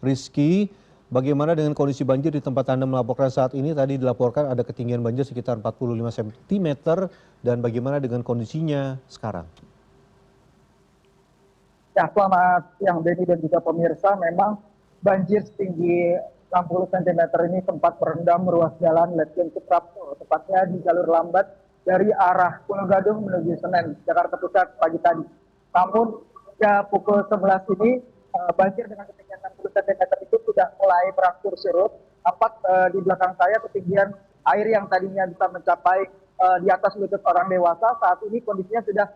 Rizky, bagaimana dengan kondisi banjir di tempat Anda melaporkan saat ini? Tadi dilaporkan ada ketinggian banjir sekitar 45 cm dan bagaimana dengan kondisinya sekarang? Ya, selamat siang Denny dan juga pemirsa. Memang banjir setinggi 60 cm ini sempat merendam ruas jalan Ledjen Suprapto, tepatnya di jalur lambat dari arah Pulau Gadung menuju Senen, Jakarta Pusat pagi tadi. Namun, ya pukul 11 ini, banjir dengan ketinggian 60 cm itu sudah mulai berangsur surut. Nampak di belakang saya ketinggian air yang tadinya bisa mencapai di atas lutut orang dewasa, saat ini kondisinya sudah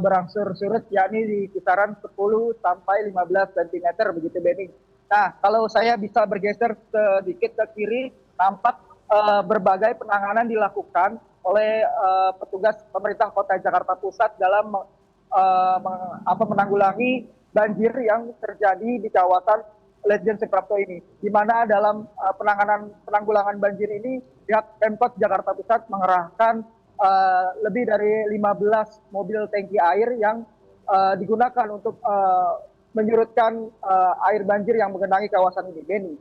berangsur surut, yakni di kisaran 10 sampai 15 cm begitu Benny. Nah, kalau saya bisa bergeser sedikit ke kiri, nampak berbagai penanganan dilakukan oleh petugas pemerintah Kota Jakarta Pusat dalam menanggulangi banjir yang terjadi di kawasan Ledjen Suprapto ini, di mana dalam penanggulangan banjir ini pihak Pemkot Jakarta Pusat mengerahkan lebih dari 15 mobil tangki air yang digunakan untuk menyurutkan air banjir yang menggenangi kawasan ini. Benny.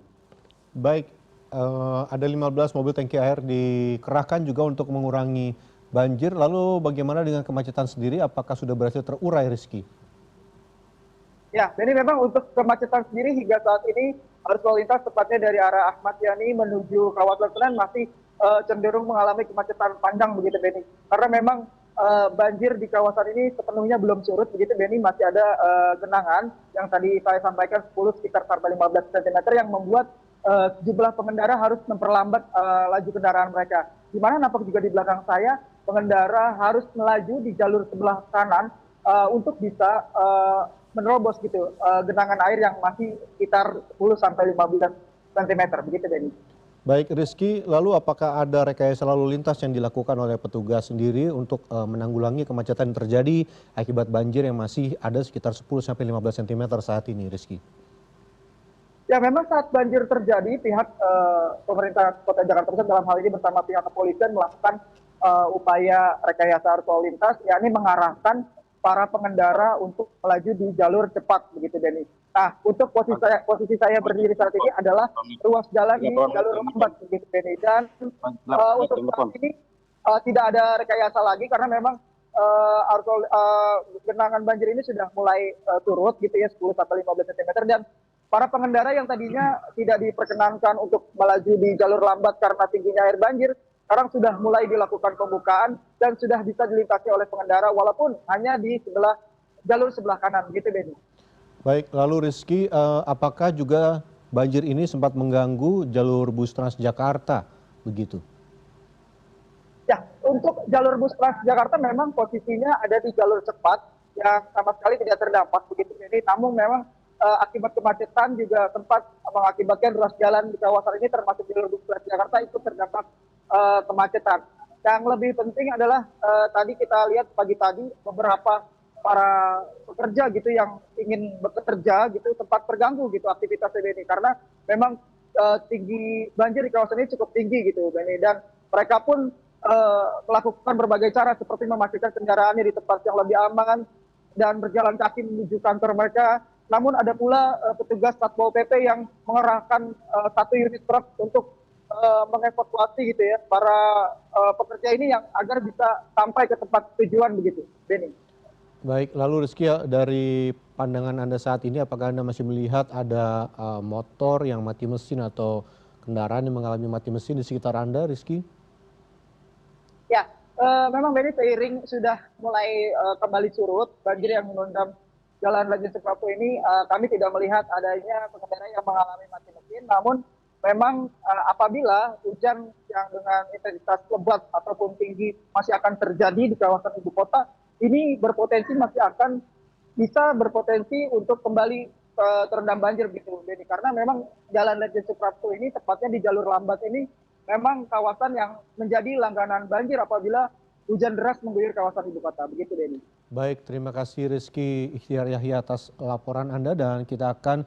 Baik, ada 15 mobil tangki air dikerahkan juga untuk mengurangi banjir. Lalu bagaimana dengan kemacetan sendiri? Apakah sudah berhasil terurai, Rizky? Ya, jadi memang untuk kemacetan sendiri hingga saat ini arus lalu lintas tepatnya dari arah Ahmad Yani menuju kawasan Senen masih cenderung mengalami kemacetan panjang begitu Benny. Karena memang banjir di kawasan ini sepenuhnya belum surut begitu Benny, masih ada genangan yang tadi saya sampaikan 10 sekitar sampai 15 cm yang membuat sejumlah pengendara harus memperlambat laju kendaraan mereka. Di mana nampak juga di belakang saya pengendara harus melaju di jalur sebelah kanan untuk bisa menerobos gitu genangan air yang masih sekitar 10 sampai 15 cm begitu Denny. Baik, Rizky, lalu apakah ada rekayasa lalu lintas yang dilakukan oleh petugas sendiri untuk menanggulangi kemacetan yang terjadi akibat banjir yang masih ada sekitar 10 sampai 15 cm saat ini, Rizky? Ya, memang saat banjir terjadi pihak pemerintah Kota Jakarta Pusat dalam hal ini bersama pihak kepolisian melakukan upaya rekayasa arus lalu lintas, yakni mengarahkan para pengendara untuk melaju di jalur cepat begitu Denny. Nah, untuk posisi saya berdiri saat ini adalah ruas jalan di jalur lambat begitu Denny, dan untuk saat ini tidak ada rekayasa lagi karena memang genangan banjir ini sudah mulai turut gitu ya 10 sampai 15 cm, dan para pengendara yang tadinya tidak diperkenankan untuk melaju di jalur lambat karena tingginya air banjir, sekarang sudah mulai dilakukan pembukaan dan sudah bisa dilintasi oleh pengendara walaupun hanya di jalur sebelah kanan gitu Benny. Baik, lalu Rizky, apakah juga banjir ini sempat mengganggu jalur bus Transjakarta begitu? Ya, untuk jalur bus Transjakarta memang posisinya ada di jalur cepat yang sama sekali tidak terdampak begitu Benny. Namun memang akibat kemacetan juga sempat mengakibatkan ruas jalan di kawasan ini termasuk jalur bus Transjakarta itu terdampak kemacetan. Yang lebih penting adalah tadi kita lihat pagi tadi beberapa para pekerja gitu yang ingin bekerja gitu sempat terganggu gitu aktivitas ini karena memang tinggi banjir di kawasan ini cukup tinggi gitu Benny, dan mereka pun melakukan berbagai cara seperti memastikan kendaraannya di tempat yang lebih aman dan berjalan kaki menuju kantor mereka. Namun ada pula petugas Satpol PP yang mengerahkan satu unit truk untuk mengevakuasi gitu ya para pekerja ini yang agar bisa sampai ke tempat tujuan begitu, Benny. Baik, lalu Rizky, dari pandangan Anda saat ini apakah Anda masih melihat ada motor yang mati mesin atau kendaraan yang mengalami mati mesin di sekitar Anda, Rizky? Ya, memang Benny seiring sudah mulai kembali surut banjir yang menundam Jalan Ledjen Suprapto ini, kami tidak melihat adanya pengendara yang mengalami mati mesin, namun memang apabila hujan yang dengan intensitas lebat ataupun tinggi masih akan terjadi di kawasan ibu kota, ini berpotensi masih akan bisa berpotensi untuk kembali terendam banjir gitu, Benny. Karena memang Jalan Ledjen Suprapto ini tepatnya di jalur lambat ini memang kawasan yang menjadi langganan banjir apabila hujan deras mengguyur kawasan ibu kota. Begitu, Benny. Baik, terima kasih Rizky Ikhtiar Yahya atas laporan Anda dan kita akan